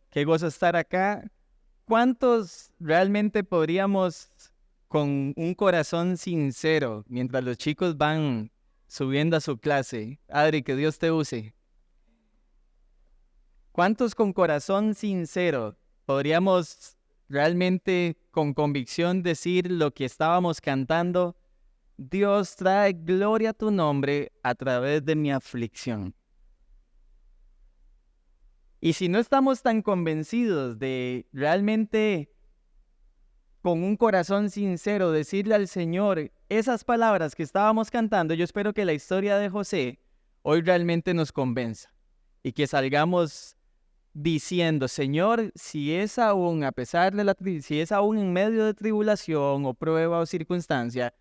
Qué gozo estar acá. ¿Cuántos realmente podríamos, con un corazón sincero, mientras los chicos van subiendo a su clase, Adri, que Dios te use? ¿Cuántos con corazón sincero podríamos realmente con convicción decir lo que estábamos cantando? Dios trae gloria a tu nombre a través de mi aflicción. Y si no estamos tan convencidos de realmente con un corazón sincero decirle al Señor esas palabras que estábamos cantando, yo espero que la historia de José hoy realmente nos convenza y que salgamos diciendo: Señor, si es aún a pesar de si es aún en medio de tribulación o prueba o circunstancia,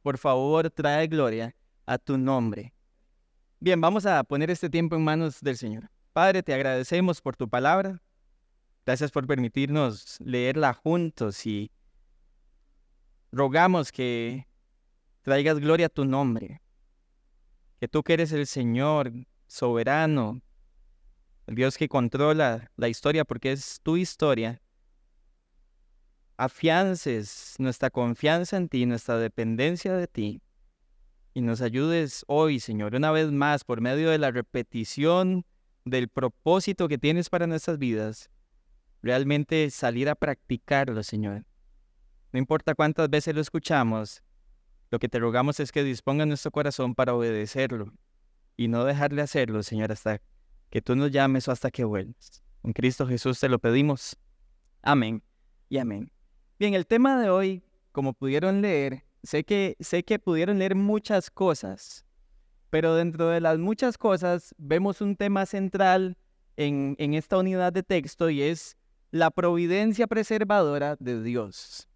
por favor trae gloria a tu nombre. Bien, vamos a poner este tiempo en manos del Señor. Padre, te agradecemos por tu palabra. Gracias por permitirnos leerla juntos y rogamos que traigas gloria a tu nombre, que tú que eres el Señor soberano, el Dios que controla la historia porque es tu historia, afiances nuestra confianza en ti, nuestra dependencia de ti, y nos ayudes hoy, Señor, una vez más, por medio de la repetición del propósito que tienes para nuestras vidas, realmente salir a practicarlo, Señor. No importa cuántas veces lo escuchamos, lo que te rogamos es que disponga nuestro corazón para obedecerlo y no dejarle hacerlo, Señor, hasta que tú nos llames o hasta que vuelvas. En Cristo Jesús te lo pedimos. Amén y amén. Bien, el tema de hoy, como pudieron leer, sé que pudieron leer muchas cosas, pero dentro de las muchas cosas vemos un tema central en esta unidad de texto, y es la providencia preservadora de Dios.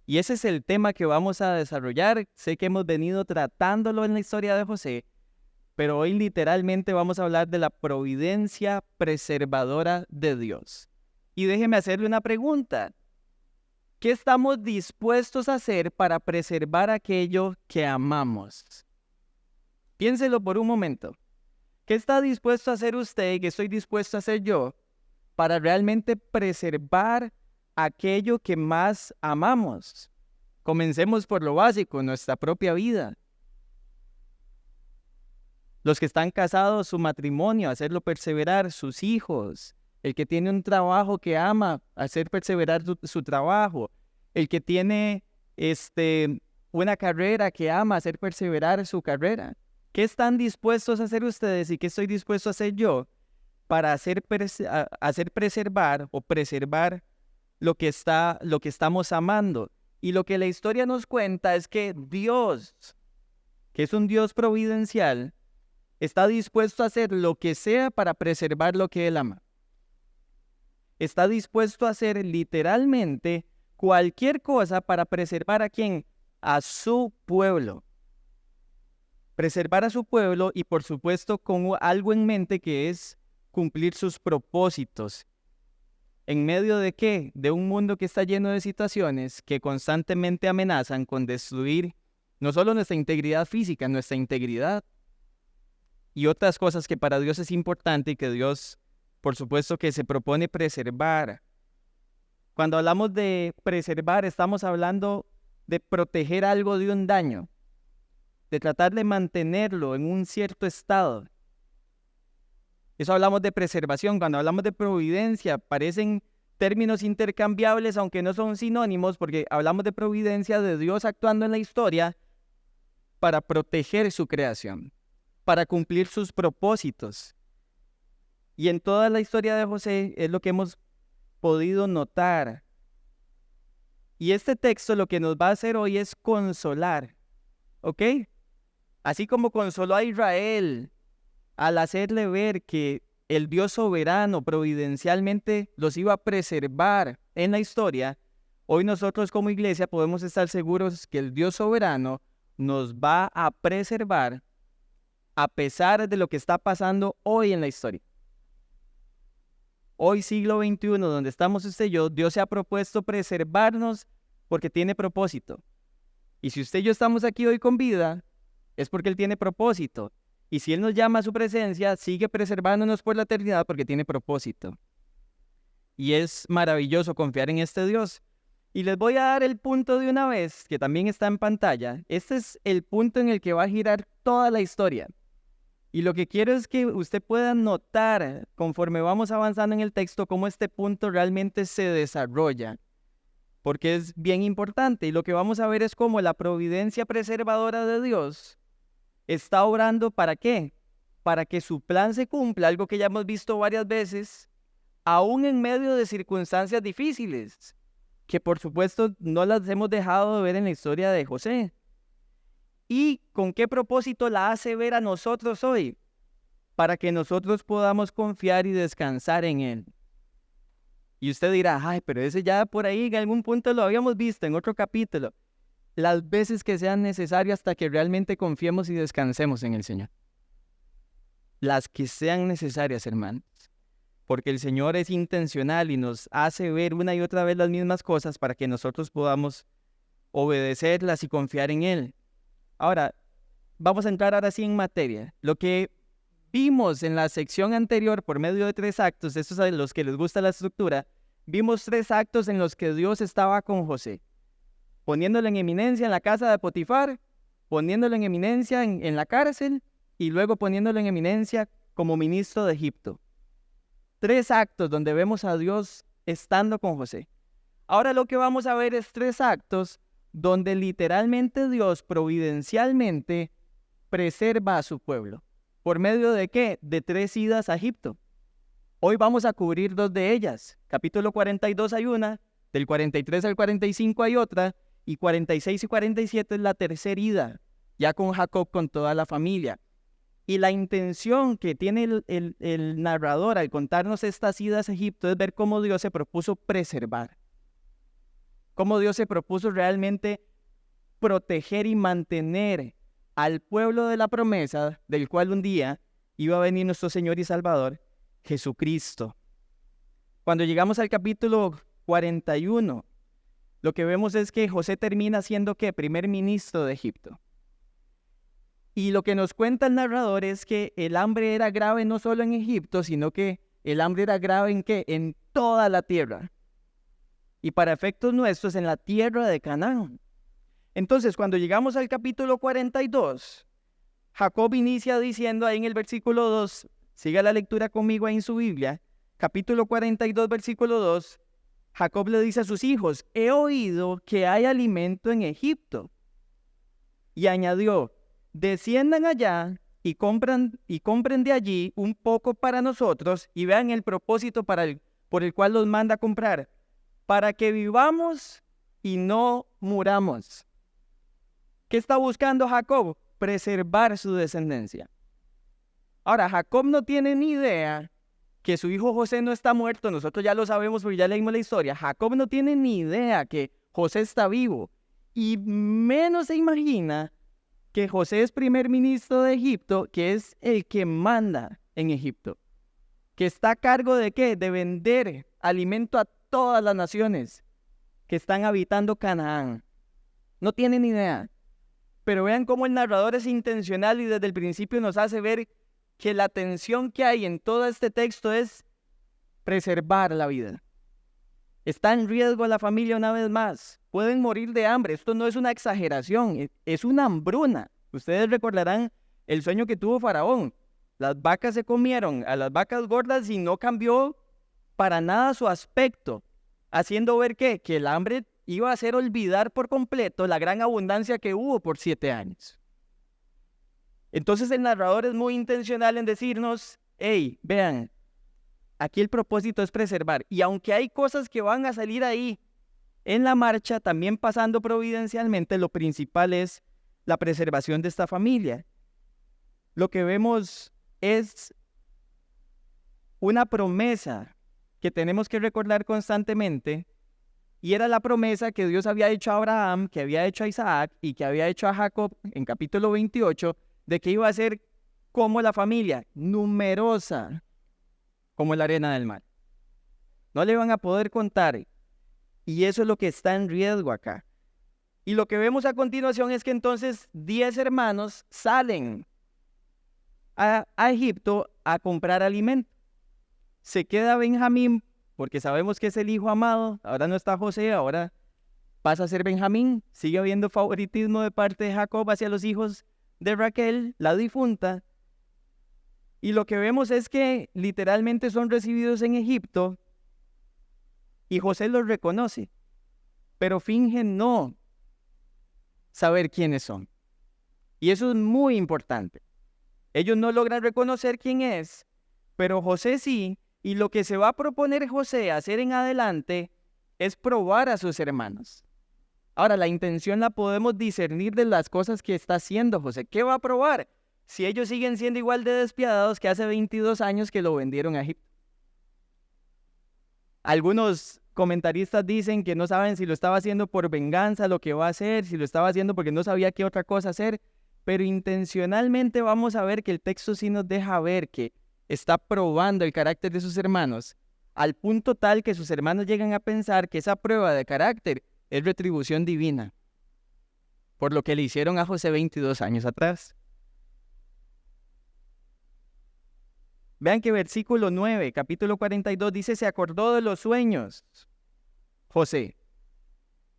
Y ese es el tema que vamos a desarrollar. Sé que hemos venido tratándolo en la historia de José, pero hoy literalmente vamos a hablar de la providencia preservadora de Dios. Y déjeme hacerle una pregunta. ¿Qué estamos dispuestos a hacer para preservar aquello que amamos? Piénselo por un momento. ¿Qué está dispuesto a hacer usted y qué estoy dispuesto a hacer yo para realmente preservar aquello que más amamos? Comencemos por lo básico, nuestra propia vida. Los que están casados, su matrimonio, hacerlo perseverar, sus hijos. El que tiene un trabajo que ama, hacer perseverar su trabajo. El que tiene una carrera que ama, hacer perseverar su carrera. ¿Qué están dispuestos a hacer ustedes y qué estoy dispuesto a hacer yo para hacer preservar o preservar lo que estamos amando? Y lo que la historia nos cuenta es que Dios, que es un Dios providencial, está dispuesto a hacer lo que sea para preservar lo que Él ama. Está dispuesto a hacer literalmente cualquier cosa para preservar ¿a quién? A su pueblo. Preservar a su pueblo, y por supuesto con algo en mente, que es cumplir sus propósitos. ¿En medio de qué? De un mundo que está lleno de situaciones que constantemente amenazan con destruir no solo nuestra integridad física, nuestra integridad y otras cosas que para Dios es importante y que Dios, por supuesto, que se propone preservar. Cuando hablamos de preservar, estamos hablando de proteger algo de un daño, de tratar de mantenerlo en un cierto estado. Eso hablamos de preservación. Cuando hablamos de providencia, parecen términos intercambiables, aunque no son sinónimos, porque hablamos de providencia de Dios actuando en la historia para proteger su creación, para cumplir sus propósitos. Y en toda la historia de José es lo que hemos podido notar. Y este texto lo que nos va a hacer hoy es consolar, ¿ok? Así como consoló a Israel al hacerle ver que el Dios soberano providencialmente los iba a preservar en la historia, hoy nosotros como iglesia podemos estar seguros que el Dios soberano nos va a preservar a pesar de lo que está pasando hoy en la historia. Hoy, siglo XXI, donde estamos usted y yo, Dios se ha propuesto preservarnos porque tiene propósito. Y si usted y yo estamos aquí hoy con vida, es porque Él tiene propósito. Y si Él nos llama a su presencia, sigue preservándonos por la eternidad porque tiene propósito. y es maravilloso confiar en este Dios. Y les voy a dar el punto de una vez, que también está en pantalla. Este es el punto en el que va a girar toda la historia. Y lo que quiero es que usted pueda notar, conforme vamos avanzando en el texto, cómo este punto realmente se desarrolla, porque es bien importante. Y lo que vamos a ver es cómo la providencia preservadora de Dios está obrando, ¿para qué? Para que su plan se cumpla, algo que ya hemos visto varias veces, aún en medio de circunstancias difíciles, que por supuesto no las hemos dejado de ver en la historia de José. ¿Y con qué propósito la hace ver a nosotros hoy? Para que nosotros podamos confiar y descansar en Él. Y usted dirá, ay, pero ese ya por ahí en algún punto lo habíamos visto en otro capítulo. Las veces que sean necesarias hasta que realmente confiemos y descansemos en el Señor. Las que sean necesarias, hermanos. Porque el Señor es intencional y nos hace ver una y otra vez las mismas cosas para que nosotros podamos obedecerlas y confiar en Él. Ahora, vamos a entrar ahora sí en materia. Lo que vimos en la sección anterior por medio de 3 actos, estos a los que les gusta la estructura, vimos 3 actos en los que Dios estaba con José, poniéndolo en eminencia en la casa de Potifar, poniéndolo en eminencia en la cárcel y luego poniéndolo en eminencia como ministro de Egipto. 3 actos donde vemos a Dios estando con José. Ahora lo que vamos a ver es 3 actos donde literalmente Dios providencialmente preserva a su pueblo. ¿Por medio de qué? De 3 idas a Egipto. Hoy vamos a cubrir 2 de ellas. Capítulo 42 hay una, del 43 al 45 hay otra, y 46 y 47 es la tercera ida, ya con Jacob, con toda la familia. Y la intención que tiene el narrador al contarnos estas idas a Egipto es ver cómo Dios se propuso preservar. Cómo Dios se propuso realmente proteger y mantener al pueblo de la promesa, del cual un día iba a venir nuestro Señor y Salvador, Jesucristo. Cuando llegamos al capítulo 41, lo que vemos es que José termina siendo, ¿qué? Primer ministro de Egipto. Y lo que nos cuenta el narrador es que el hambre era grave no solo en Egipto, sino que el hambre era grave ¿en qué? En toda la tierra. Y para efectos nuestros, en la tierra de Canaán. Entonces, cuando llegamos al capítulo 42, Jacob inicia diciendo ahí en el versículo 2, siga la lectura conmigo ahí en su Biblia, capítulo 42, versículo 2, Jacob le dice a sus hijos, he oído que hay alimento en Egipto. Y añadió, desciendan allá y compren de allí un poco para nosotros y vean el propósito por el cual los manda a comprar, para que vivamos y no muramos. ¿Qué está buscando Jacob? Preservar su descendencia. Ahora, Jacob no tiene ni idea que su hijo José no está muerto. Nosotros ya lo sabemos porque ya leímos la historia. Jacob no tiene ni idea que José está vivo. Y menos se imagina que José es primer ministro de Egipto, que es el que manda en Egipto. Que está a cargo de ¿qué? De vender alimento a todas las naciones que están habitando Canaán. No tienen ni idea. Pero vean cómo el narrador es intencional y desde el principio nos hace ver que la tensión que hay en todo este texto es preservar la vida. Está en riesgo la familia una vez más. Pueden morir de hambre. Esto no es una exageración, es una hambruna. Ustedes recordarán el sueño que tuvo Faraón. Las vacas se comieron a las vacas gordas y no cambió para nada su aspecto, haciendo ver que el hambre iba a hacer olvidar por completo la gran abundancia que hubo por 7 años. Entonces el narrador es muy intencional en decirnos, hey, vean, aquí el propósito es preservar. Y aunque hay cosas que van a salir ahí en la marcha, también pasando providencialmente, lo principal es la preservación de esta familia. Lo que vemos es una promesa que tenemos que recordar constantemente, y era la promesa que Dios había hecho a Abraham, que había hecho a Isaac y que había hecho a Jacob en capítulo 28, de que iba a ser como la familia, numerosa como la arena del mar. No le van a poder contar, y eso es lo que está en riesgo acá. Y lo que vemos a continuación es que entonces 10 hermanos salen a Egipto a comprar alimento. Se queda Benjamín porque sabemos que es el hijo amado. Ahora no está José, ahora pasa a ser Benjamín. Sigue habiendo favoritismo de parte de Jacob hacia los hijos de Raquel, la difunta. Y lo que vemos es que literalmente son recibidos en Egipto y José los reconoce, pero fingen no saber quiénes son. Y eso es muy importante. Ellos no logran reconocer quién es, pero José sí, y lo que se va a proponer José hacer en adelante es probar a sus hermanos. Ahora, la intención la podemos discernir de las cosas que está haciendo José. ¿Qué va a probar? Si ellos siguen siendo igual de despiadados que hace 22 años que lo vendieron a Egipto. Algunos comentaristas dicen que no saben si lo estaba haciendo por venganza, lo que va a hacer, si lo estaba haciendo porque no sabía qué otra cosa hacer, pero intencionalmente vamos a ver que el texto sí nos deja ver que está probando el carácter de sus hermanos, al punto tal que sus hermanos llegan a pensar que esa prueba de carácter es retribución divina, por lo que le hicieron a José 22 años atrás. Vean que versículo 9, capítulo 42, dice, se acordó de los sueños, José,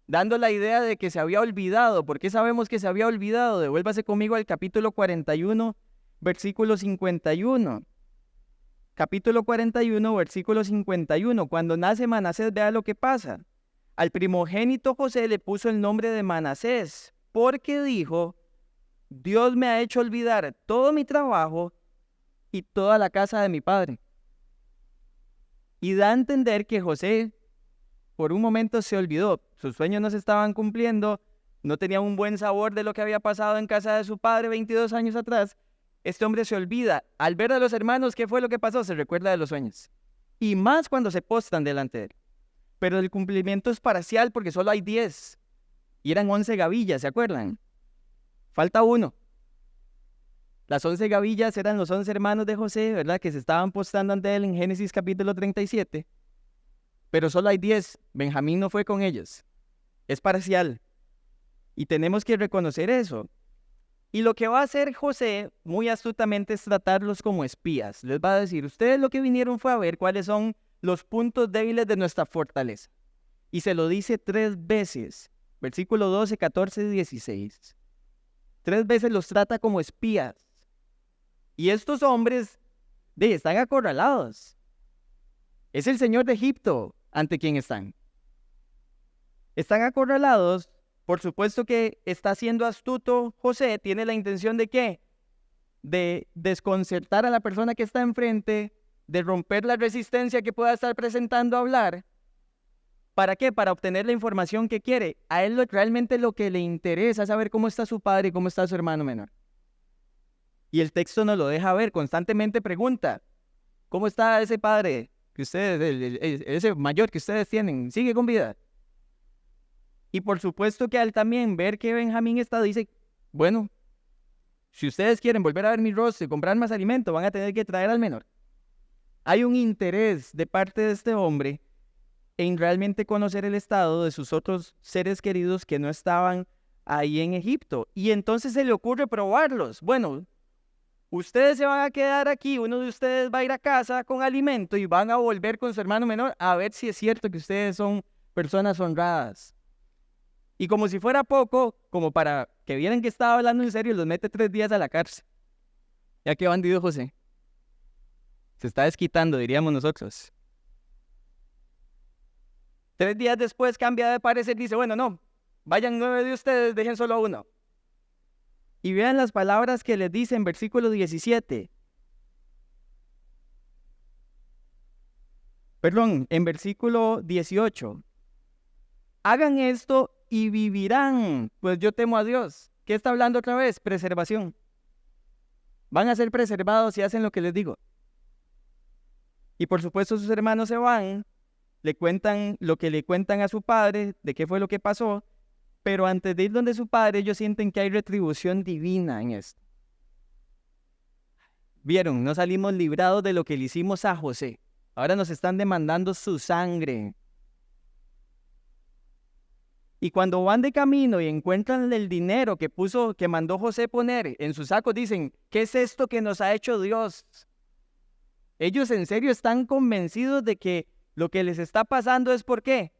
dando la idea de que se había olvidado. ¿Por qué sabemos que se había olvidado? Devuélvase conmigo al capítulo 41, versículo 51. Capítulo 41, versículo 51. Cuando nace Manasés, vea lo que pasa. Al primogénito José le puso el nombre de Manasés, porque dijo, Dios me ha hecho olvidar todo mi trabajo y toda la casa de mi padre. Y da a entender que José por un momento se olvidó, sus sueños no se estaban cumpliendo, no tenía un buen sabor de lo que había pasado en casa de su padre 22 años atrás. Este hombre se olvida. Al ver a los hermanos, ¿qué fue lo que pasó? Se recuerda de los sueños. Y más cuando se postran delante de él. Pero el cumplimiento es parcial porque solo hay 10. Y eran 11 gavillas, ¿se acuerdan? Falta uno. Las 11 gavillas eran los 11 hermanos de José, ¿verdad? Que se estaban postrando ante él en Génesis capítulo 37. Pero solo hay 10. Benjamín no fue con ellos. Es parcial. Y tenemos que reconocer eso. Y lo que va a hacer José muy astutamente es tratarlos como espías. Les va a decir, ustedes lo que vinieron fue a ver cuáles son los puntos débiles de nuestra fortaleza. Y se lo dice 3 veces. Versículo 12, 14 y 16. 3 veces los trata como espías. Y estos hombres están acorralados. Es el Señor de Egipto ante quien están. Están acorralados. Por supuesto que está siendo astuto José. Tiene la intención de ¿qué? De desconcertar a la persona que está enfrente, de romper la resistencia que pueda estar presentando a hablar. ¿Para qué? Para obtener la información que quiere. A él realmente lo que le interesa es saber cómo está su padre y cómo está su hermano menor. Y el texto nos lo deja ver. Constantemente pregunta, ¿cómo está ese padre que ustedes, ese mayor que ustedes tienen? ¿Sigue con vida? Y por supuesto que al también ver que Benjamín está, dice, bueno, si ustedes quieren volver a ver mi rostro y comprar más alimento, van a tener que traer al menor. Hay un interés de parte de este hombre en realmente conocer el estado de sus otros seres queridos que no estaban ahí en Egipto. Y entonces se le ocurre probarlos. Bueno, ustedes se van a quedar aquí, uno de ustedes va a ir a casa con alimento y van a volver con su hermano menor a ver si es cierto que ustedes son personas honradas. Y como si fuera poco, como para que vieran que estaba hablando en serio, los mete 3 días a la cárcel. Ya que bandido José. Se está desquitando, diríamos nosotros. 3 días después cambia de parecer, dice, bueno, no, vayan 9 de ustedes, dejen solo a uno. Y vean las palabras que les dice en versículo 17. Perdón, en versículo 18. Hagan esto y vivirán, pues yo temo a Dios. ¿Qué está hablando otra vez? Preservación. Van a ser preservados si hacen lo que les digo. Y por supuesto sus hermanos se van, le cuentan lo que le cuentan a su padre, de qué fue lo que pasó, pero antes de ir donde su padre, ellos sienten que hay retribución divina en esto. Vieron, no salimos librados de lo que le hicimos a José. Ahora nos están demandando su sangre. Y cuando van de camino y encuentran el dinero que mandó José poner en sus sacos, dicen, ¿qué es esto que nos ha hecho Dios? Ellos en serio están convencidos de que Lo que les está pasando es ¿por qué?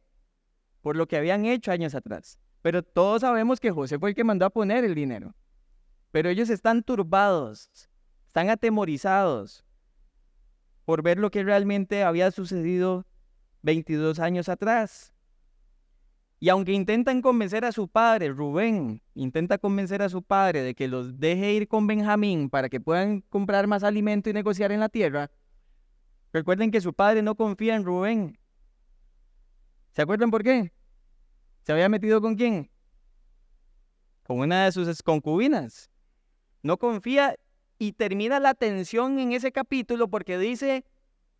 Por lo que habían hecho años atrás. Pero todos sabemos que José fue el que mandó a poner el dinero. Pero ellos están turbados, están atemorizados por ver lo que realmente había sucedido 22 años atrás. Y aunque intentan convencer a su padre, Rubén intenta convencer a su padre de que los deje ir con Benjamín para que puedan comprar más alimento y negociar en la tierra, recuerden que su padre no confía en Rubén. ¿Se acuerdan por qué? ¿Se había metido con quién? Con una de sus concubinas. No confía y termina la tensión en ese capítulo porque dice,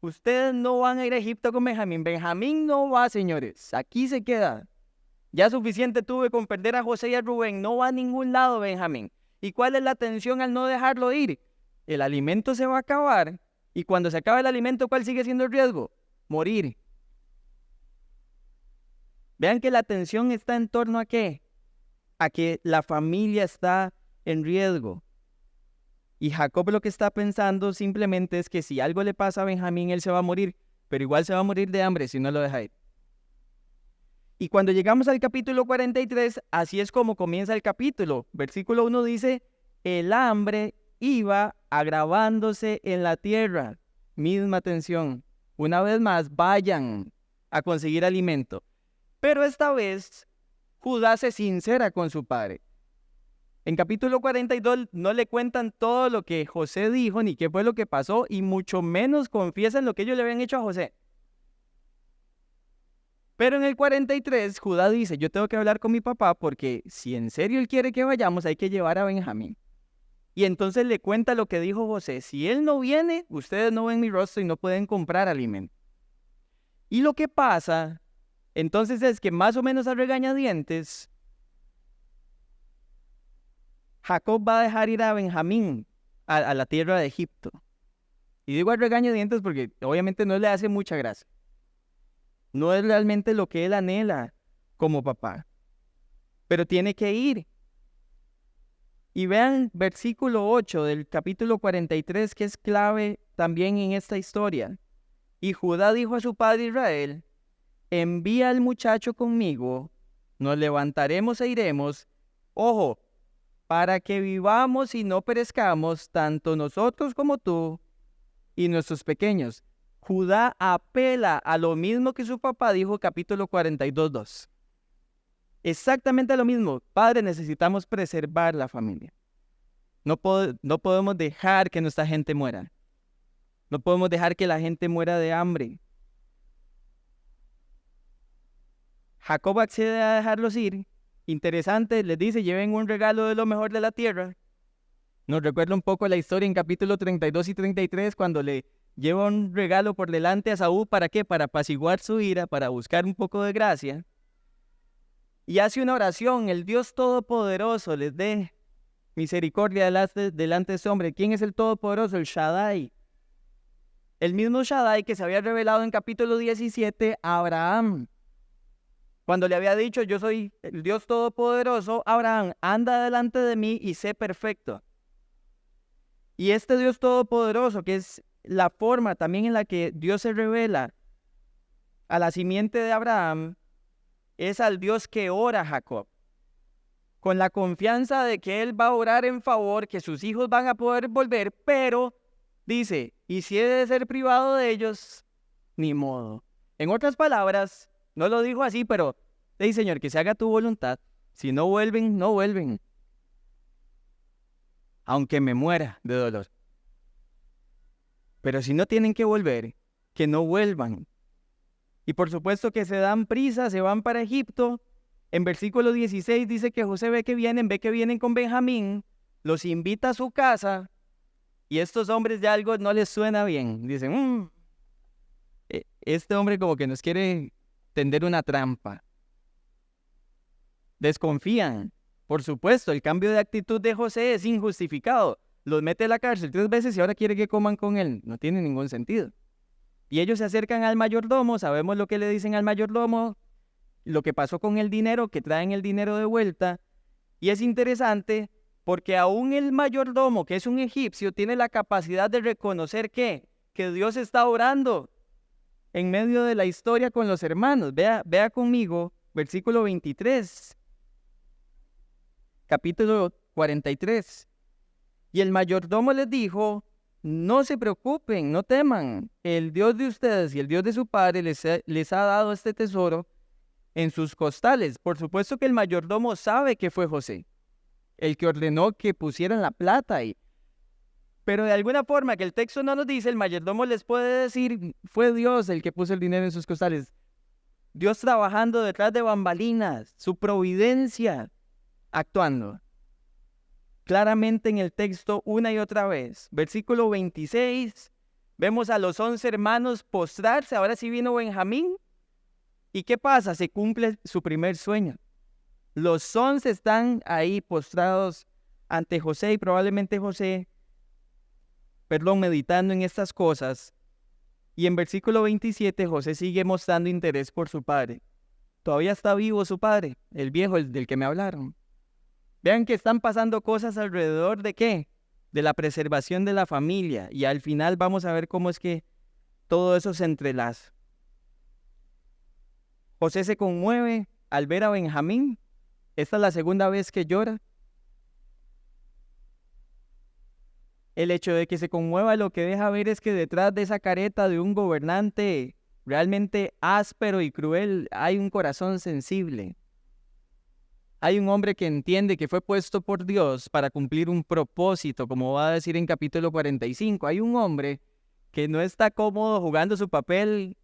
ustedes no van a ir a Egipto con Benjamín. Benjamín no va, señores. Aquí se queda. Ya suficiente tuve con perder a José y a Rubén. No va a ningún lado Benjamín. ¿Y cuál es la tensión al no dejarlo ir? El alimento se va a acabar. Y cuando se acaba el alimento, ¿cuál sigue siendo el riesgo? Morir. Vean que la tensión está en torno a ¿qué? A que la familia está en riesgo. Y Jacob lo que está pensando simplemente es que si algo le pasa a Benjamín, él se va a morir, pero igual se va a morir de hambre si no lo deja ir. Y cuando llegamos al capítulo 43, así es como comienza el capítulo. Versículo 1 dice, el hambre iba agravándose en la tierra. Misma tensión. Una vez más, vayan a conseguir alimento. Pero esta vez, Judá se sincera con su padre. En capítulo 42 no le cuentan todo lo que José dijo, ni qué fue lo que pasó, y mucho menos confiesan lo que ellos le habían hecho a José. Pero en el 43, Judá dice, yo tengo que hablar con mi papá porque si en serio él quiere que vayamos, hay que llevar a Benjamín. Y entonces le cuenta lo que dijo José, si él no viene, ustedes no ven mi rostro y no pueden comprar alimento. Y lo que pasa, entonces es que más o menos a regañadientes, Jacob va a dejar ir a Benjamín a la tierra de Egipto. Y digo a regañadientes porque obviamente no le hace mucha gracia. No es realmente lo que él anhela como papá. Pero tiene que ir. Y vean versículo 8 del capítulo 43 que es clave también en esta historia. Y Judá dijo a su padre Israel, envía al muchacho conmigo, nos levantaremos e iremos. Ojo, para que vivamos y no perezcamos, tanto nosotros como tú y nuestros pequeños. Judá apela a lo mismo que su papá dijo capítulo 42:2. Exactamente lo mismo. Padre, necesitamos preservar la familia. No podemos dejar que nuestra gente muera. No podemos dejar que la gente muera de hambre. Jacob accede a dejarlos ir. Interesante, les dice, lleven un regalo de lo mejor de la tierra. Nos recuerda un poco la historia en capítulo 32 y 33, cuando le lleva un regalo por delante a Saúl, ¿para qué? Para apaciguar su ira, para buscar un poco de gracia. Y hace una oración, el Dios Todopoderoso les dé misericordia delante de ese hombre. ¿Quién es el Todopoderoso? El Shaddai. El mismo Shaddai que se había revelado en capítulo 17 a Abraham. Cuando le había dicho, yo soy el Dios Todopoderoso, Abraham, anda delante de mí y sé perfecto. Y este Dios Todopoderoso, que es la forma también en la que Dios se revela a la simiente de Abraham, es al Dios que ora Jacob, con la confianza de que él va a orar en favor, que sus hijos van a poder volver, pero dice, y si he de ser privado de ellos, ni modo. En otras palabras, no lo dijo así, pero, hey Señor, que se haga tu voluntad. Si no vuelven, no vuelven. Aunque me muera de dolor. Pero si no tienen que volver, que no vuelvan. Y por supuesto que se dan prisa, se van para Egipto. En versículo 16 dice que José ve que vienen con Benjamín, los invita a su casa, y estos hombres ya algo no les suena bien. Dicen, este hombre como que nos quiere tender una trampa. Desconfían. Por supuesto, el cambio de actitud de José es injustificado. Los mete a la cárcel 3 veces y ahora quiere que coman con él. No tiene ningún sentido. Y ellos se acercan al mayordomo, sabemos lo que le dicen al mayordomo, lo que pasó con el dinero, que traen el dinero de vuelta. Y es interesante porque aún el mayordomo, que es un egipcio, tiene la capacidad de reconocer que Dios está obrando en medio de la historia con los hermanos. Vea conmigo, versículo 23, capítulo 43. Y el mayordomo les dijo: no se preocupen, no teman. El Dios de ustedes y el Dios de su padre les ha dado este tesoro en sus costales. Por supuesto que el mayordomo sabe que fue José el que ordenó que pusieran la plata ahí. Pero de alguna forma que el texto no nos dice, el mayordomo les puede decir: fue Dios el que puso el dinero en sus costales. Dios trabajando detrás de bambalinas, su providencia actuando. Claramente en el texto una y otra vez. Versículo 26, vemos a los 11 hermanos postrarse. Ahora sí vino Benjamín. ¿Y qué pasa? Se cumple su primer sueño. Los 11 están ahí postrados ante José y probablemente meditando en estas cosas. Y en versículo 27 José sigue mostrando interés por su padre. Todavía está vivo su padre, el viejo, el del que me hablaron. Vean que están pasando cosas alrededor de ¿qué? De la preservación de la familia. Y al final vamos a ver cómo es que todo eso se entrelaza. José se conmueve al ver a Benjamín. Esta es la segunda vez que llora. El hecho de que se conmueva lo que deja ver es que detrás de esa careta de un gobernante realmente áspero y cruel hay un corazón sensible. Hay un hombre que entiende que fue puesto por Dios para cumplir un propósito, como va a decir en capítulo 45. Hay un hombre que no está cómodo jugando su papel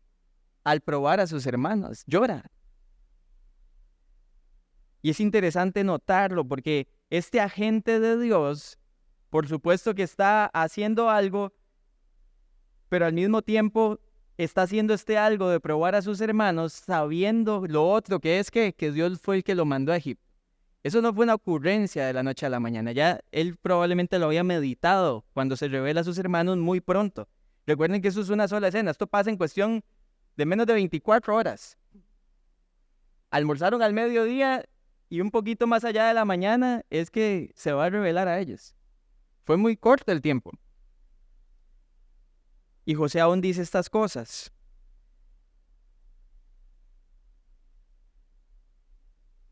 al probar a sus hermanos. Llora. Y es interesante notarlo porque este agente de Dios, por supuesto que está haciendo algo, pero al mismo tiempo está haciendo este algo de probar a sus hermanos, sabiendo lo otro que es que Dios fue el que lo mandó a Egipto. Eso no fue una ocurrencia de la noche a la mañana. Ya él probablemente lo había meditado cuando se revela a sus hermanos muy pronto. Recuerden que eso es una sola escena. Esto pasa en cuestión de menos de 24 horas. Almorzaron al mediodía y un poquito más allá de la mañana es que se va a revelar a ellos. Fue muy corto el tiempo. Y José aún dice estas cosas.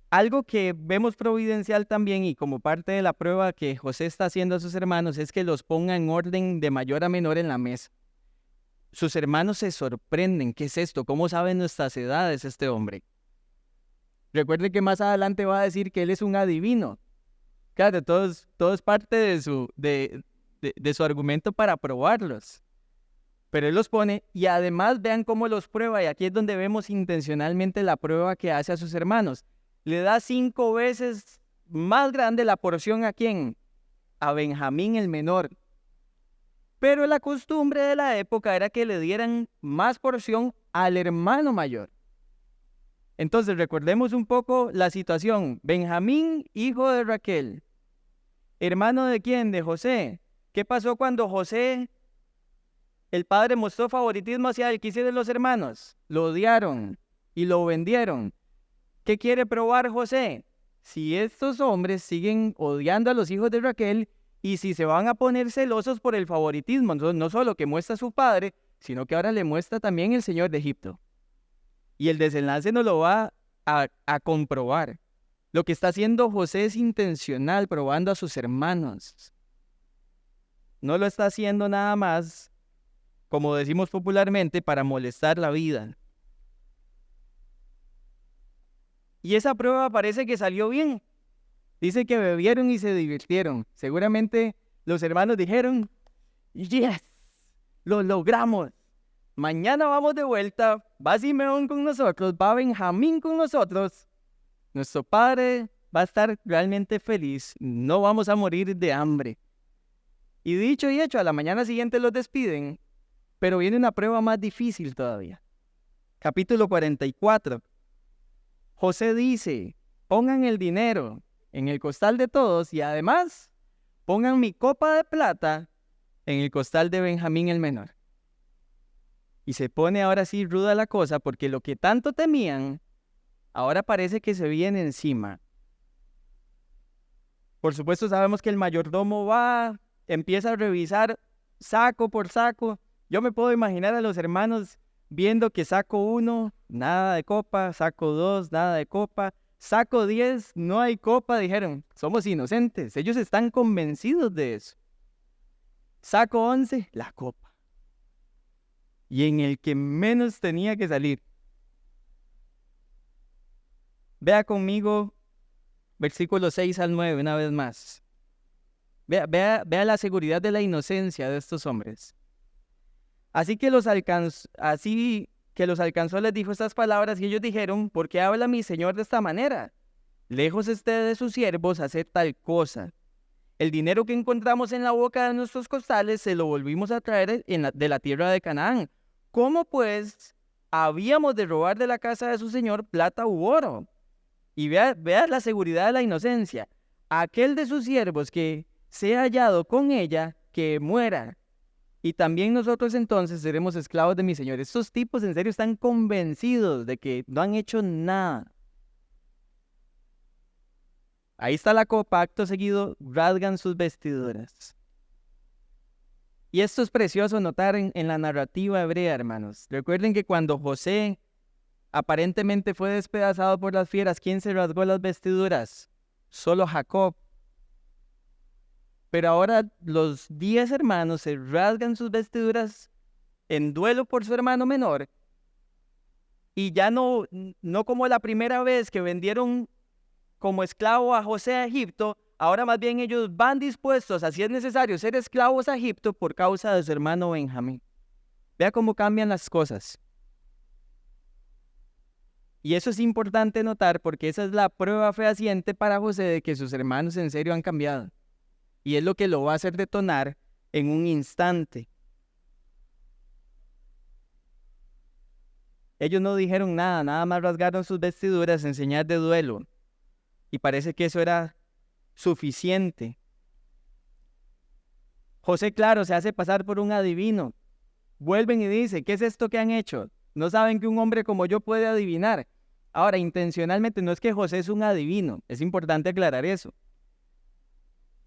Algo que vemos providencial también y como parte de la prueba que José está haciendo a sus hermanos es que los ponga en orden de mayor a menor en la mesa. Sus hermanos se sorprenden. ¿Qué es esto? ¿Cómo saben nuestras edades este hombre? Recuerden que más adelante va a decir que él es un adivino. Claro, todo es parte de su argumento para probarlos. Pero él los pone y además vean cómo los prueba. Y aquí es donde vemos intencionalmente la prueba que hace a sus hermanos. Le da 5 veces más grande la porción ¿a quién? A Benjamín el menor. Pero la costumbre de la época era que le dieran más porción al hermano mayor. Entonces recordemos un poco la situación. Benjamín, hijo de Raquel. ¿Hermano de quién? De José. ¿Qué pasó cuando José, el padre, mostró favoritismo hacia el que hicieron los hermanos? Lo odiaron y lo vendieron. ¿Qué quiere probar José? Si estos hombres siguen odiando a los hijos de Raquel y si se van a poner celosos por el favoritismo, no solo que muestra su padre, sino que ahora le muestra también el Señor de Egipto. Y el desenlace nos lo va a comprobar. Lo que está haciendo José es intencional, probando a sus hermanos. No lo está haciendo nada más, como decimos popularmente, para molestar la vida. Y esa prueba parece que salió bien. Dice que bebieron y se divirtieron. Seguramente los hermanos dijeron: ¡yes! ¡Lo logramos! Mañana vamos de vuelta. Va Simeón con nosotros, va Benjamín con nosotros. Nuestro padre va a estar realmente feliz. No vamos a morir de hambre. Y dicho y hecho, a la mañana siguiente los despiden. Pero viene una prueba más difícil todavía. Capítulo 44. José dice: pongan el dinero en el costal de todos y además pongan mi copa de plata en el costal de Benjamín el menor. Y se pone ahora sí ruda la cosa porque lo que tanto temían ahora parece que se viene encima. Por supuesto sabemos que el mayordomo empieza a revisar saco por saco. Yo me puedo imaginar a los hermanos viendo que saco 1, nada de copa, saco 2, nada de copa, saco 10, no hay copa, dijeron, somos inocentes. Ellos están convencidos de eso. Saco 11, la copa. Y en el que menos tenía que salir. Vea conmigo versículos 6 al 9 una vez más. Vea la seguridad de la inocencia de estos hombres. Así que los alcanzó les dijo estas palabras y ellos dijeron, ¿por qué habla mi señor de esta manera? Lejos esté de sus siervos hacer tal cosa. El dinero que encontramos en la boca de nuestros costales se lo volvimos a traer de la tierra de Canaán. ¿Cómo pues habíamos de robar de la casa de su señor plata u oro? Y vea la seguridad de la inocencia. Aquel de sus siervos que sea hallado con ella, que muera. Y también nosotros entonces seremos esclavos de mi señor. Estos tipos en serio están convencidos de que no han hecho nada. Ahí está la copa, acto seguido, rasgan sus vestiduras. Y esto es precioso notar en la narrativa hebrea, hermanos. Recuerden que cuando José aparentemente fue despedazado por las fieras, ¿quién se rasgó las vestiduras? Solo Jacob. Pero ahora los 10 hermanos se rasgan sus vestiduras en duelo por su hermano menor. Y ya no como la primera vez que vendieron como esclavo a José a Egipto, ahora más bien ellos van dispuestos, así es necesario, ser esclavos a Egipto por causa de su hermano Benjamín. Vea cómo cambian las cosas. Y eso es importante notar porque esa es la prueba fehaciente para José de que sus hermanos en serio han cambiado. Y es lo que lo va a hacer detonar en un instante. Ellos no dijeron nada más rasgaron sus vestiduras en señal de duelo. Y parece que eso era suficiente. José, claro, se hace pasar por un adivino. Vuelven y dicen, ¿qué es esto que han hecho? No saben que un hombre como yo puede adivinar. Ahora, intencionalmente no es que José es un adivino. Es importante aclarar eso.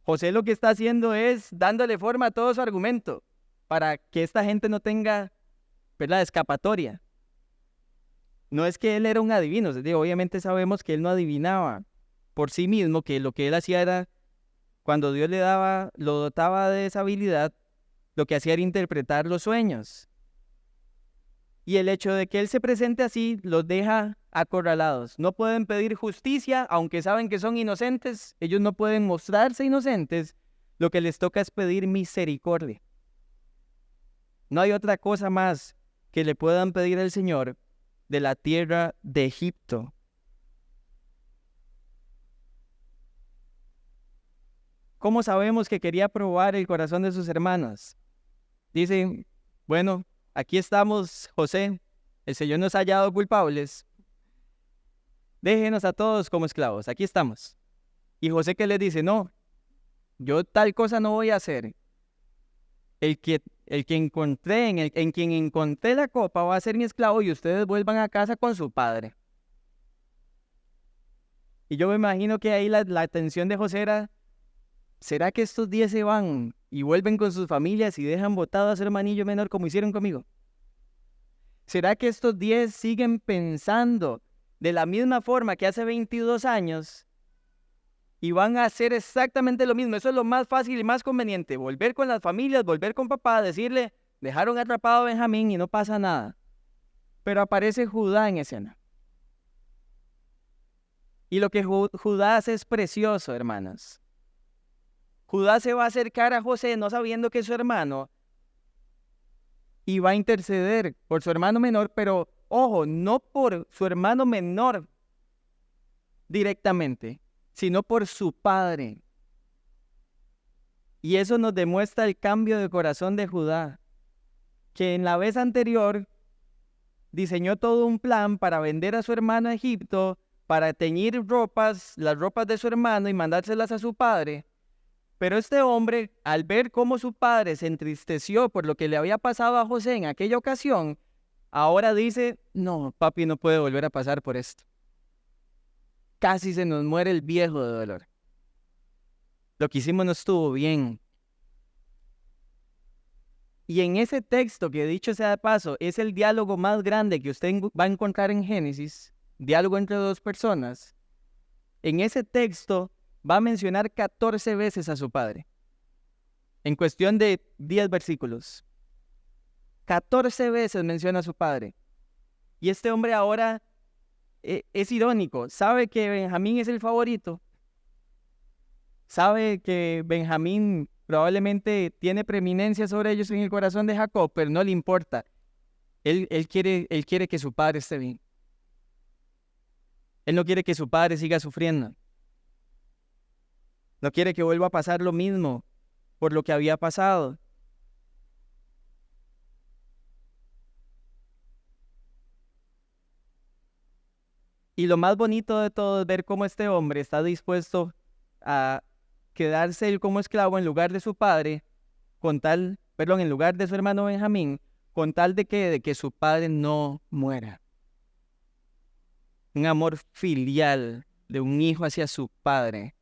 José lo que está haciendo es dándole forma a todo su argumento para que esta gente no tenga, ¿verdad?, escapatoria. No es que él era un adivino. Obviamente sabemos que él no adivinaba por sí mismo, que lo que él hacía era, cuando Dios lo dotaba de esa habilidad, lo que hacía era interpretar los sueños. Y el hecho de que él se presente así los deja acorralados. No pueden pedir justicia, aunque saben que son inocentes. Ellos no pueden mostrarse inocentes. Lo que les toca es pedir misericordia. No hay otra cosa más que le puedan pedir al Señor de la tierra de Egipto. ¿Cómo sabemos que quería probar el corazón de sus hermanos? Dicen, bueno, aquí estamos, José, el Señor nos ha hallado culpables. Déjenos a todos como esclavos, aquí estamos. Y José, ¿qué les dice? No, yo tal cosa no voy a hacer. El que encontré, en quien encontré la copa va a ser mi esclavo y ustedes vuelvan a casa con su padre. Y yo me imagino que ahí la atención de José era, ¿será que estos 10 se van y vuelven con sus familias y dejan botado a su hermanillo menor como hicieron conmigo? ¿Será que estos 10 siguen pensando de la misma forma que hace 22 años y van a hacer exactamente lo mismo? Eso es lo más fácil y más conveniente, volver con las familias, volver con papá, decirle, dejaron atrapado a Benjamín y no pasa nada. Pero aparece Judá en escena. Y lo que Judá hace es precioso, hermanos. Judá se va a acercar a José no sabiendo que es su hermano y va a interceder por su hermano menor, pero ojo, no por su hermano menor directamente, sino por su padre. Y eso nos demuestra el cambio de corazón de Judá, que en la vez anterior diseñó todo un plan para vender a su hermano a Egipto, para teñir las ropas de su hermano y mandárselas a su padre. Pero este hombre, al ver cómo su padre se entristeció por lo que le había pasado a José en aquella ocasión, ahora dice, no, papi no puede volver a pasar por esto. Casi se nos muere el viejo de dolor. Lo que hicimos no estuvo bien. Y en ese texto, que dicho sea de paso, es el diálogo más grande que usted va a encontrar en Génesis, diálogo entre dos personas, en ese texto va a mencionar 14 veces a su padre, en cuestión de 10 versículos. 14 veces menciona a su padre. Y este hombre ahora es irónico, sabe que Benjamín es el favorito, sabe que Benjamín probablemente tiene preeminencia sobre ellos en el corazón de Jacob, pero no le importa. Él quiere que su padre esté bien. Él no quiere que su padre siga sufriendo. No quiere que vuelva a pasar lo mismo por lo que había pasado. Y lo más bonito de todo es ver cómo este hombre está dispuesto a quedarse él como esclavo en lugar de su padre, en lugar de su hermano Benjamín, con tal de que su padre no muera. Un amor filial de un hijo hacia su padre.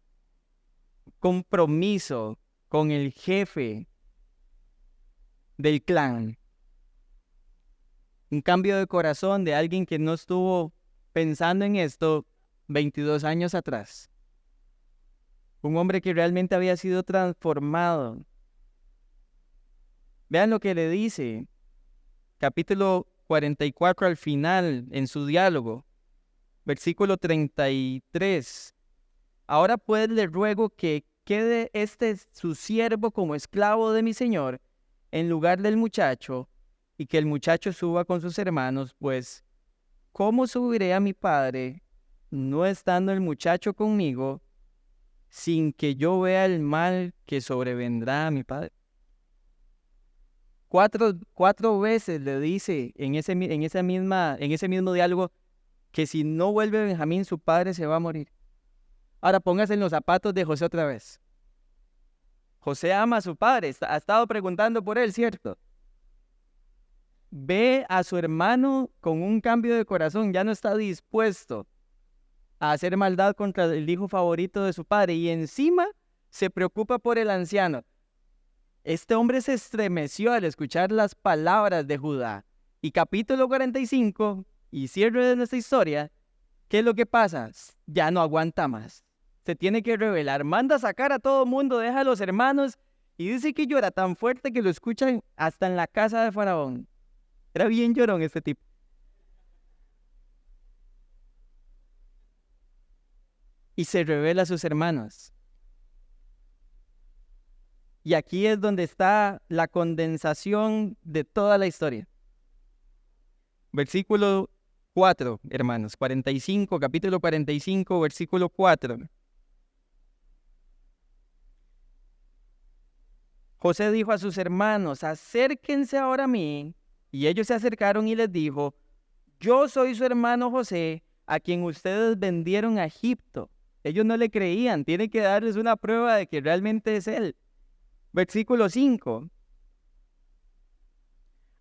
Compromiso con el jefe del clan. Un cambio de corazón de alguien que no estuvo pensando en esto 22 años atrás. Un hombre que realmente había sido transformado. Vean lo que le dice, capítulo 44 al final, en su diálogo, versículo 33. Ahora pues le ruego que quede su siervo como esclavo de mi señor en lugar del muchacho, y que el muchacho suba con sus hermanos, pues ¿cómo subiré a mi padre, no estando el muchacho conmigo, sin que yo vea el mal que sobrevendrá a mi padre? Cuatro veces le dice en ese mismo diálogo que si no vuelve Benjamín, su padre se va a morir. Ahora póngase en los zapatos de José otra vez. José ama a su padre, ha estado preguntando por él, ¿cierto? Ve a su hermano con un cambio de corazón, ya no está dispuesto a hacer maldad contra el hijo favorito de su padre, y encima se preocupa por el anciano. Este hombre se estremeció al escuchar las palabras de Judá. Y capítulo 45, y cierre de nuestra historia, ¿qué es lo que pasa? Ya no aguanta más. Se tiene que rebelar. Manda a sacar a todo mundo, deja a los hermanos, y dice que llora tan fuerte que lo escuchan hasta en la casa de Faraón. Era bien llorón este tipo. Y se revela a sus hermanos. Y aquí es donde está la condensación de toda la historia. Versículo 4, hermanos, 45, capítulo 45, versículo 4. José dijo a sus hermanos, acérquense ahora a mí. Y ellos se acercaron y les dijo, yo soy su hermano José, a quien ustedes vendieron a Egipto. Ellos no le creían, tiene que darles una prueba de que realmente es él. Versículo 5.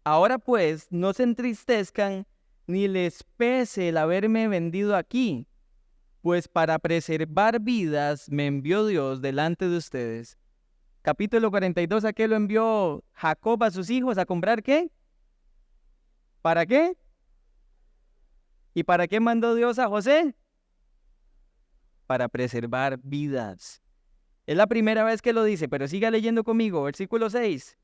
Ahora pues, no se entristezcan ni les pese el haberme vendido aquí, pues para preservar vidas me envió Dios delante de ustedes. Capítulo 42, ¿a qué lo envió Jacob a sus hijos? ¿A comprar qué? ¿Para qué? ¿Y para qué mandó Dios a José? Para preservar vidas. Es la primera vez que lo dice, pero siga leyendo conmigo, versículo 6.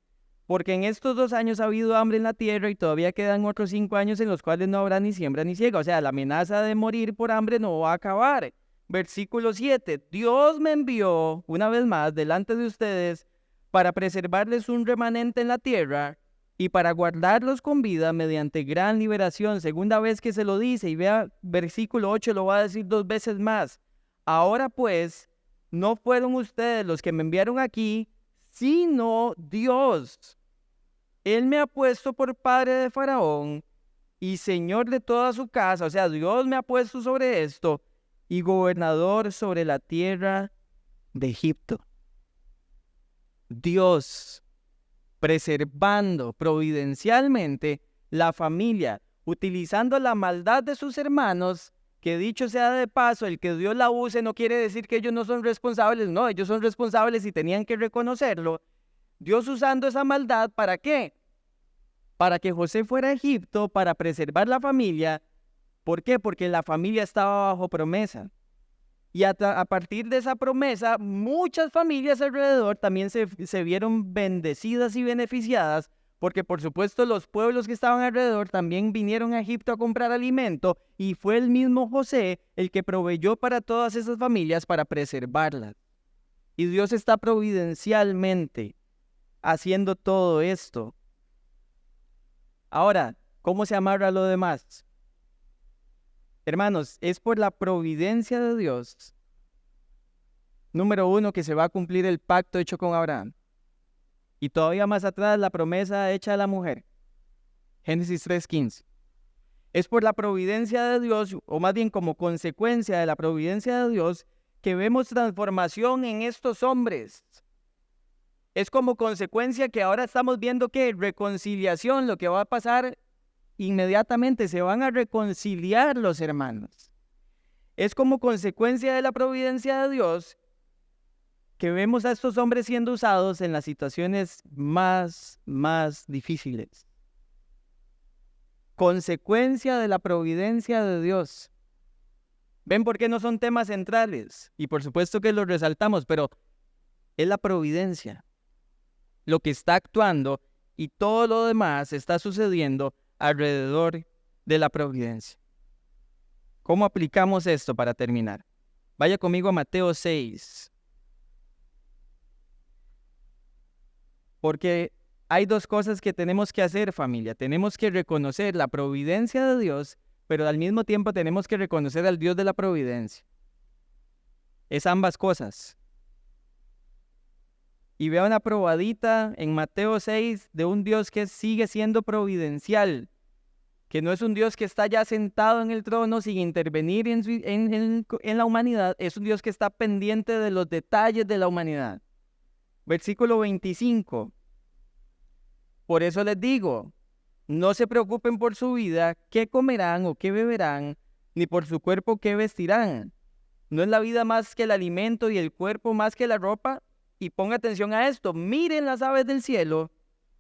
Porque en estos 2 años ha habido hambre en la tierra y todavía quedan otros 5 años en los cuales no habrá ni siembra ni siega. O sea, la amenaza de morir por hambre no va a acabar. Versículo 7. Dios me envió una vez más delante de ustedes para preservarles un remanente en la tierra y para guardarlos con vida mediante gran liberación. Segunda vez que se lo dice, y vea, versículo 8 lo va a decir 2 veces más. Ahora pues, no fueron ustedes los que me enviaron aquí, sino Dios. Él me ha puesto por padre de Faraón y señor de toda su casa. O sea, Dios me ha puesto sobre esto y gobernador sobre la tierra de Egipto. Dios preservando providencialmente la familia, utilizando la maldad de sus hermanos, que dicho sea de paso, el que Dios la use no quiere decir que ellos no son responsables, no, ellos son responsables y tenían que reconocerlo, Dios usando esa maldad, ¿para qué? Para que José fuera a Egipto, para preservar la familia. ¿Por qué? Porque la familia estaba bajo promesa. Y a partir de esa promesa, muchas familias alrededor también se vieron bendecidas y beneficiadas, porque por supuesto los pueblos que estaban alrededor también vinieron a Egipto a comprar alimento, y fue el mismo José el que proveyó para todas esas familias para preservarlas. Y Dios está providencialmente haciendo todo esto. Ahora, ¿cómo se amarra lo demás? Hermanos, es por la providencia de Dios, número uno, que se va a cumplir el pacto hecho con Abraham. Y todavía más atrás, la promesa hecha a la mujer. Génesis 3:15. Es por la providencia de Dios, o más bien como consecuencia de la providencia de Dios, que vemos transformación en estos hombres. Es como consecuencia que ahora estamos viendo que reconciliación, lo que va a pasar inmediatamente, se van a reconciliar los hermanos. Es como consecuencia de la providencia de Dios que vemos a estos hombres siendo usados en las situaciones más difíciles. Consecuencia de la providencia de Dios. ¿Ven por qué no son temas centrales? Y por supuesto que los resaltamos, pero es la providencia lo que está actuando, y todo lo demás está sucediendo alrededor de la providencia. ¿Cómo aplicamos esto para terminar? Vaya conmigo a Mateo 6. Porque hay dos cosas que tenemos que hacer, familia. Tenemos que reconocer la providencia de Dios, pero al mismo tiempo tenemos que reconocer al Dios de la providencia. Es ambas cosas. Y vea una probadita en Mateo 6 de un Dios que sigue siendo providencial, que no es un Dios que está ya sentado en el trono sin intervenir en la humanidad, es un Dios que está pendiente de los detalles de la humanidad. Versículo 25. Por eso les digo, no se preocupen por su vida, qué comerán o qué beberán, ni por su cuerpo qué vestirán. ¿No es la vida más que el alimento y el cuerpo más que la ropa? Y ponga atención a esto, miren las aves del cielo,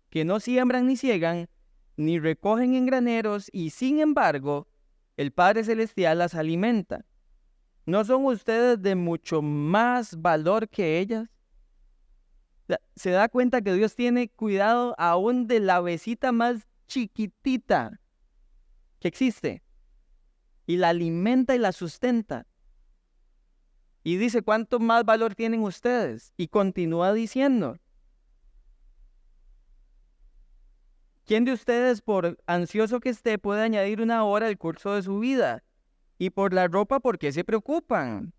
que no siembran ni ciegan, ni recogen en graneros, y sin embargo, el Padre Celestial las alimenta. ¿No son ustedes de mucho más valor que ellas? Se da cuenta que Dios tiene cuidado aún de la avecita más chiquitita que existe, y la alimenta y la sustenta. Y dice, ¿cuánto más valor tienen ustedes? Y continúa diciendo, ¿quién de ustedes, por ansioso que esté, puede añadir una hora al curso de su vida? Y por la ropa, ¿por qué se preocupan?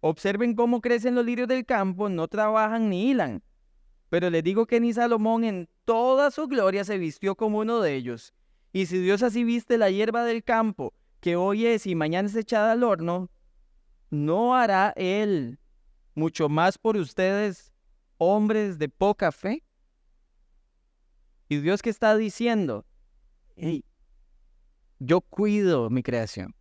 Observen cómo crecen los lirios del campo, no trabajan ni hilan. Pero les digo que ni Salomón en toda su gloria se vistió como uno de ellos. Y si Dios así viste la hierba del campo, que hoy es y mañana es echada al horno, ¿no hará Él mucho más por ustedes, hombres de poca fe? Y Dios que está diciendo, hey, yo cuido mi creación.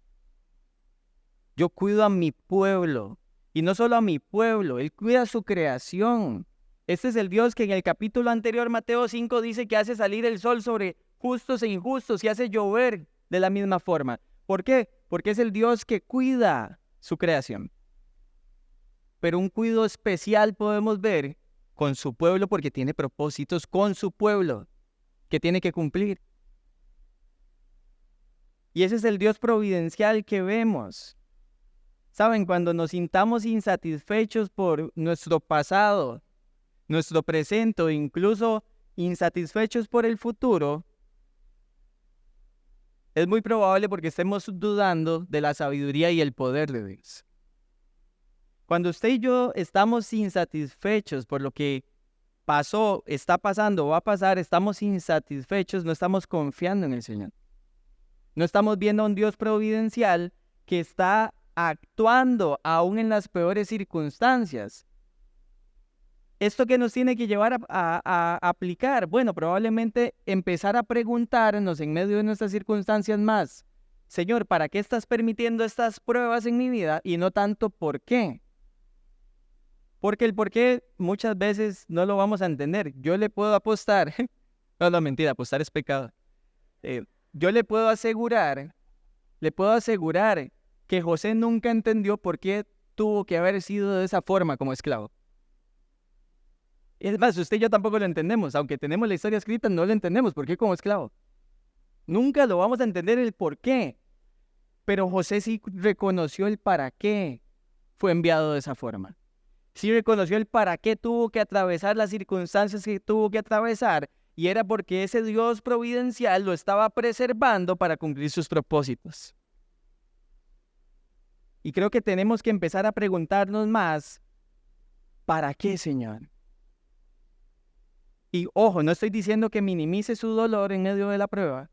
Yo cuido a mi pueblo. Y no solo a mi pueblo, Él cuida su creación. Este es el Dios que en el capítulo anterior, Mateo 5, dice que hace salir el sol sobre justos e injustos y hace llover de la misma forma. ¿Por qué? Porque es el Dios que cuida su creación. Pero un cuidado especial podemos ver con su pueblo, porque tiene propósitos con su pueblo que tiene que cumplir. Y ese es el Dios providencial que vemos. ¿Saben? Cuando nos sintamos insatisfechos por nuestro pasado, nuestro presente o incluso insatisfechos por el futuro, es muy probable porque estemos dudando de la sabiduría y el poder de Dios. Cuando usted y yo estamos insatisfechos por lo que pasó, está pasando, va a pasar, estamos insatisfechos, no estamos confiando en el Señor. No estamos viendo a un Dios providencial que está actuando aún en las peores circunstancias. ¿Esto qué nos tiene que llevar a aplicar? Bueno, probablemente empezar a preguntarnos en medio de nuestras circunstancias más, Señor, ¿para qué estás permitiendo estas pruebas en mi vida? Y no tanto por qué. Porque el por qué muchas veces no lo vamos a entender. Yo le puedo apostar, no, no, mentira, apostar es pecado. Yo le puedo asegurar que José nunca entendió por qué tuvo que haber sido de esa forma como esclavo. Es más, usted y yo tampoco lo entendemos, aunque tenemos la historia escrita, no lo entendemos, ¿por qué como esclavo? Nunca lo vamos a entender el por qué, pero José sí reconoció el para qué fue enviado de esa forma. Sí reconoció el para qué tuvo que atravesar las circunstancias que tuvo que atravesar, y era porque ese Dios providencial lo estaba preservando para cumplir sus propósitos. Y creo que tenemos que empezar a preguntarnos más, ¿para qué, Señor? Y ojo, no estoy diciendo que minimice su dolor en medio de la prueba.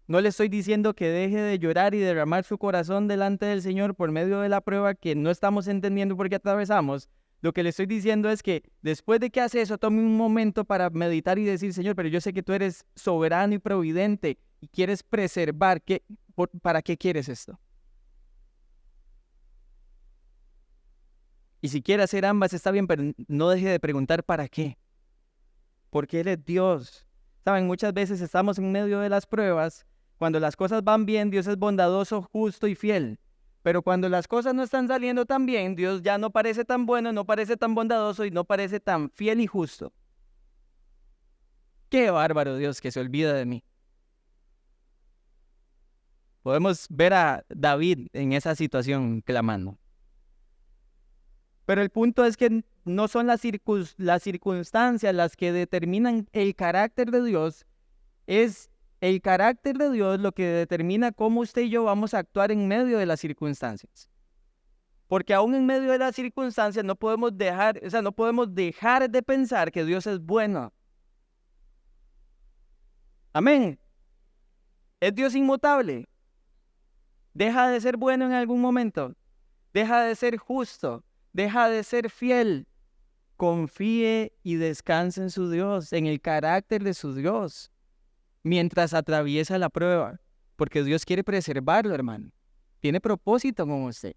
No le estoy diciendo que deje de llorar y derramar su corazón delante del Señor por medio de la prueba que no estamos entendiendo por qué atravesamos. Lo que le estoy diciendo es que después de que hace eso, tome un momento para meditar y decir, Señor, pero yo sé que tú eres soberano y providente y quieres preservar. ¿Para qué quieres esto? Y si quiere hacer ambas está bien, pero no deje de preguntar ¿para qué? Porque Él es Dios. Saben, muchas veces estamos en medio de las pruebas. Cuando las cosas van bien, Dios es bondadoso, justo y fiel. Pero cuando las cosas no están saliendo tan bien, Dios ya no parece tan bueno, no parece tan bondadoso y no parece tan fiel y justo. Qué bárbaro Dios que se olvida de mí. Podemos ver a David en esa situación clamando. Pero el punto es que no son las circunstancias las que determinan el carácter de Dios, es el carácter de Dios lo que determina cómo usted y yo vamos a actuar en medio de las circunstancias. Porque aún en medio de las circunstancias no podemos dejar de pensar que Dios es bueno. Amén. ¿Es Dios inmutable? ¿Deja de ser bueno en algún momento? ¿Deja de ser justo? ¿Deja de ser fiel? Confíe y descanse en su Dios, en el carácter de su Dios, mientras atraviesa la prueba, porque Dios quiere preservarlo, hermano. Tiene propósito con usted.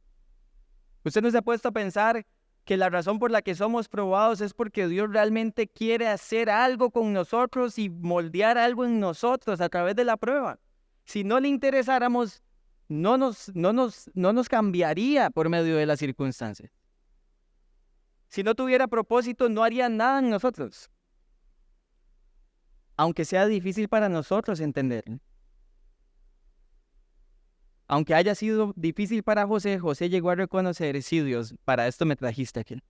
Usted no se ha puesto a pensar que la razón por la que somos probados es porque Dios realmente quiere hacer algo con nosotros y moldear algo en nosotros a través de la prueba. Si no le interesáramos, no nos cambiaría por medio de las circunstancias. Si no tuviera propósito, no haría nada en nosotros. Aunque sea difícil para nosotros entender. Aunque haya sido difícil para José, José llegó a reconocer, sí, Dios, para esto me trajiste aquí.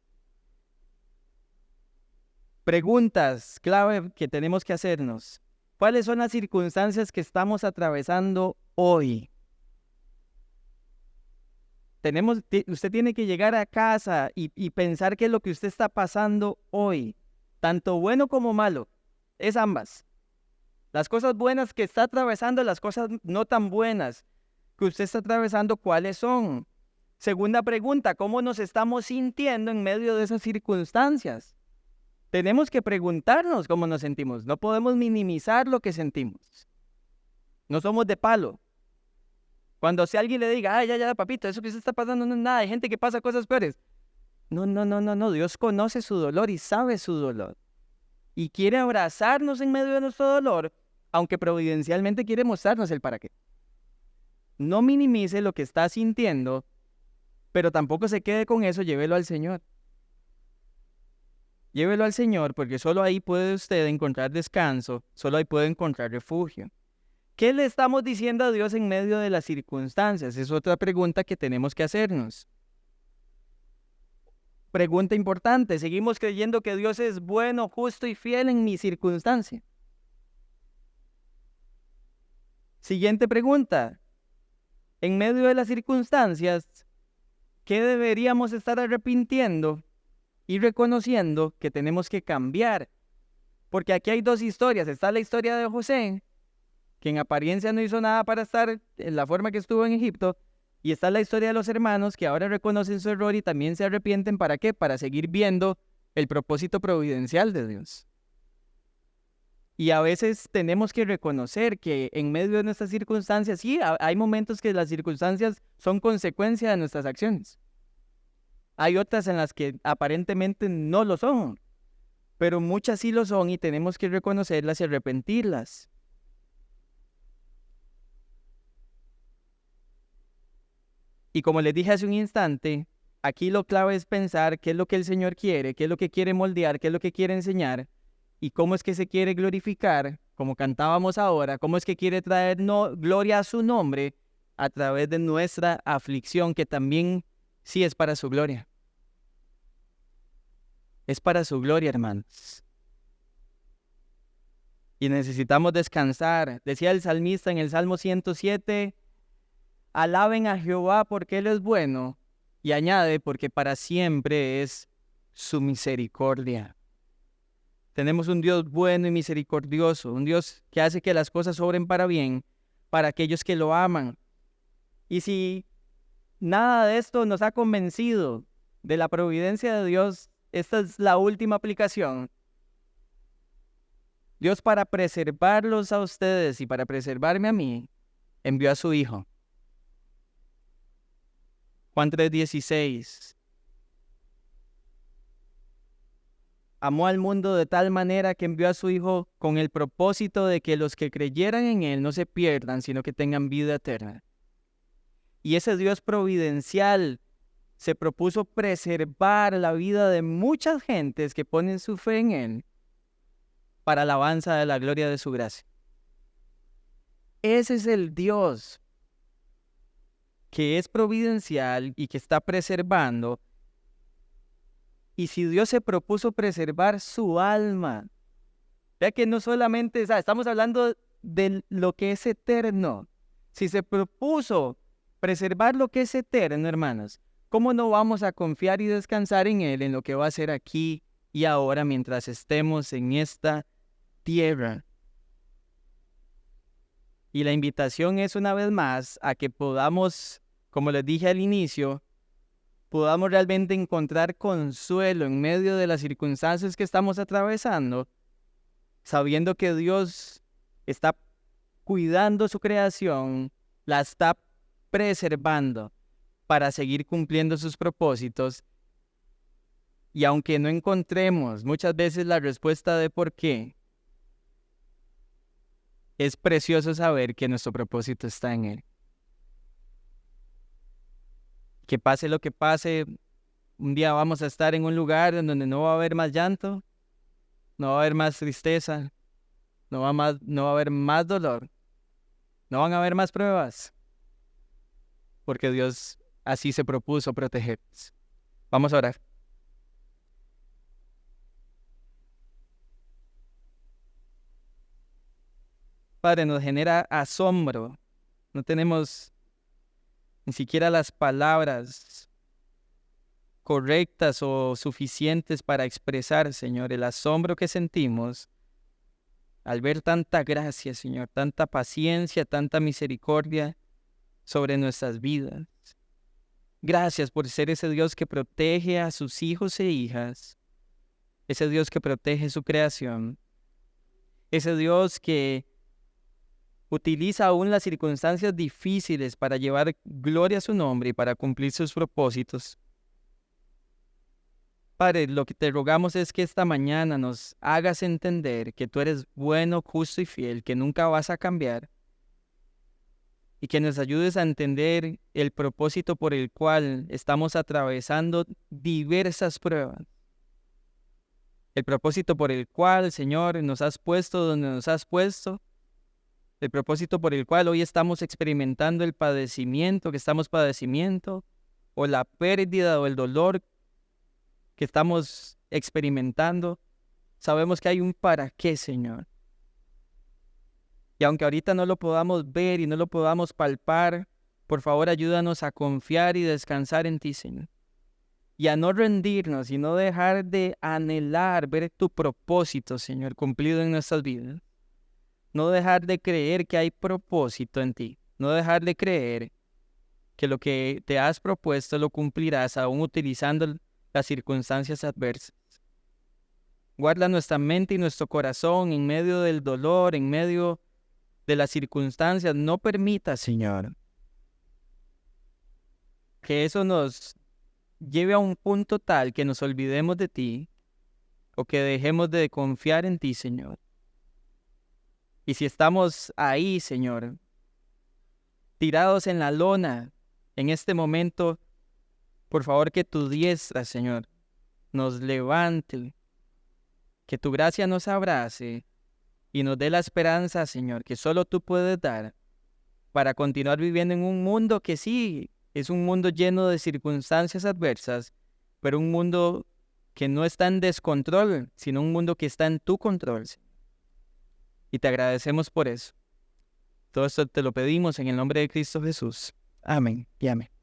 Preguntas clave que tenemos que hacernos. ¿Cuáles son las circunstancias que estamos atravesando hoy? Usted tiene que llegar a casa y pensar qué es lo que usted está pasando hoy, tanto bueno como malo, es ambas. Las cosas buenas que está atravesando, las cosas no tan buenas que usted está atravesando, ¿cuáles son? Segunda pregunta, ¿cómo nos estamos sintiendo en medio de esas circunstancias? Tenemos que preguntarnos cómo nos sentimos, no podemos minimizar lo que sentimos. No somos de palo. Cuando si alguien le diga, ya, papito, eso que se está pasando no es nada, hay gente que pasa cosas peores. No, Dios conoce su dolor y sabe su dolor. Y quiere abrazarnos en medio de nuestro dolor, aunque providencialmente quiere mostrarnos el para qué. No minimice lo que está sintiendo, pero tampoco se quede con eso, llévelo al Señor. Llévelo al Señor, porque solo ahí puede usted encontrar descanso, solo ahí puede encontrar refugio. ¿Qué le estamos diciendo a Dios en medio de las circunstancias? Es otra pregunta que tenemos que hacernos. Pregunta importante, ¿seguimos creyendo que Dios es bueno, justo y fiel en mi circunstancia? Siguiente pregunta, en medio de las circunstancias, ¿qué deberíamos estar arrepintiendo y reconociendo que tenemos que cambiar? Porque aquí hay dos historias, está la historia de José, que en apariencia no hizo nada para estar en la forma que estuvo en Egipto, y está la historia de los hermanos que ahora reconocen su error y también se arrepienten. ¿Para qué? Para seguir viendo el propósito providencial de Dios. Y a veces tenemos que reconocer que en medio de nuestras circunstancias, sí, hay momentos que las circunstancias son consecuencia de nuestras acciones. Hay otras en las que aparentemente no lo son, pero muchas sí lo son y tenemos que reconocerlas y arrepentirlas. Y como les dije hace un instante, aquí lo clave es pensar qué es lo que el Señor quiere, qué es lo que quiere moldear, qué es lo que quiere enseñar y cómo es que se quiere glorificar, como cantábamos ahora, cómo es que quiere traer gloria a su nombre a través de nuestra aflicción, que también sí es para su gloria. Es para su gloria, hermanos. Y necesitamos descansar. Decía el salmista en el Salmo 107, alaben a Jehová porque Él es bueno, y añade, porque para siempre es su misericordia. Tenemos un Dios bueno y misericordioso, un Dios que hace que las cosas obren para bien, para aquellos que lo aman. Y si nada de esto nos ha convencido de la providencia de Dios, esta es la última aplicación. Dios, para preservarlos a ustedes y para preservarme a mí, envió a su Hijo. Juan 3:16. Amó al mundo de tal manera que envió a su Hijo con el propósito de que los que creyeran en Él no se pierdan, sino que tengan vida eterna. Y ese Dios providencial se propuso preservar la vida de muchas gentes que ponen su fe en Él para alabanza de la gloria de su gracia. Ese es el Dios que es providencial y que está preservando. Y si Dios se propuso preservar su alma, ya que no solamente, estamos hablando de lo que es eterno. Si se propuso preservar lo que es eterno, hermanos, ¿cómo no vamos a confiar y descansar en Él, en lo que va a hacer aquí y ahora mientras estemos en esta tierra? Y la invitación es una vez más a que podamos, como les dije al inicio, podamos realmente encontrar consuelo en medio de las circunstancias que estamos atravesando, sabiendo que Dios está cuidando su creación, la está preservando para seguir cumpliendo sus propósitos. Y aunque no encontremos muchas veces la respuesta de por qué, es precioso saber que nuestro propósito está en Él. Que pase lo que pase, un día vamos a estar en un lugar en donde no va a haber más llanto, no va a haber más tristeza, no va a haber más dolor, no van a haber más pruebas, porque Dios así se propuso protegernos. Vamos a orar. Padre, nos genera asombro. No tenemos ni siquiera las palabras correctas o suficientes para expresar, Señor, el asombro que sentimos al ver tanta gracia, Señor, tanta paciencia, tanta misericordia sobre nuestras vidas. Gracias por ser ese Dios que protege a sus hijos e hijas, ese Dios que protege su creación, ese Dios que utiliza aún las circunstancias difíciles para llevar gloria a su nombre y para cumplir sus propósitos. Padre, lo que te rogamos es que esta mañana nos hagas entender que tú eres bueno, justo y fiel, que nunca vas a cambiar, y que nos ayudes a entender el propósito por el cual estamos atravesando diversas pruebas. El propósito por el cual, Señor, nos has puesto donde nos has puesto. El propósito por el cual hoy estamos experimentando el padecimiento que estamos padeciendo, o la pérdida o el dolor que estamos experimentando. Sabemos que hay un para qué, Señor. Y aunque ahorita no lo podamos ver y no lo podamos palpar, por favor ayúdanos a confiar y descansar en ti, Señor. Y a no rendirnos y no dejar de anhelar ver tu propósito, Señor, cumplido en nuestras vidas. No dejar de creer que hay propósito en ti. No dejar de creer que lo que te has propuesto lo cumplirás aún utilizando las circunstancias adversas. Guarda nuestra mente y nuestro corazón en medio del dolor, en medio de las circunstancias. No permita, Señor, que eso nos lleve a un punto tal que nos olvidemos de ti o que dejemos de confiar en ti, Señor. Y si estamos ahí, Señor, tirados en la lona en este momento, por favor que tu diestra, Señor, nos levante, que tu gracia nos abrace y nos dé la esperanza, Señor, que solo tú puedes dar para continuar viviendo en un mundo que sí, es un mundo lleno de circunstancias adversas, pero un mundo que no está en descontrol, sino un mundo que está en tu control. Y te agradecemos por eso. Todo esto te lo pedimos en el nombre de Cristo Jesús. Amén y amén.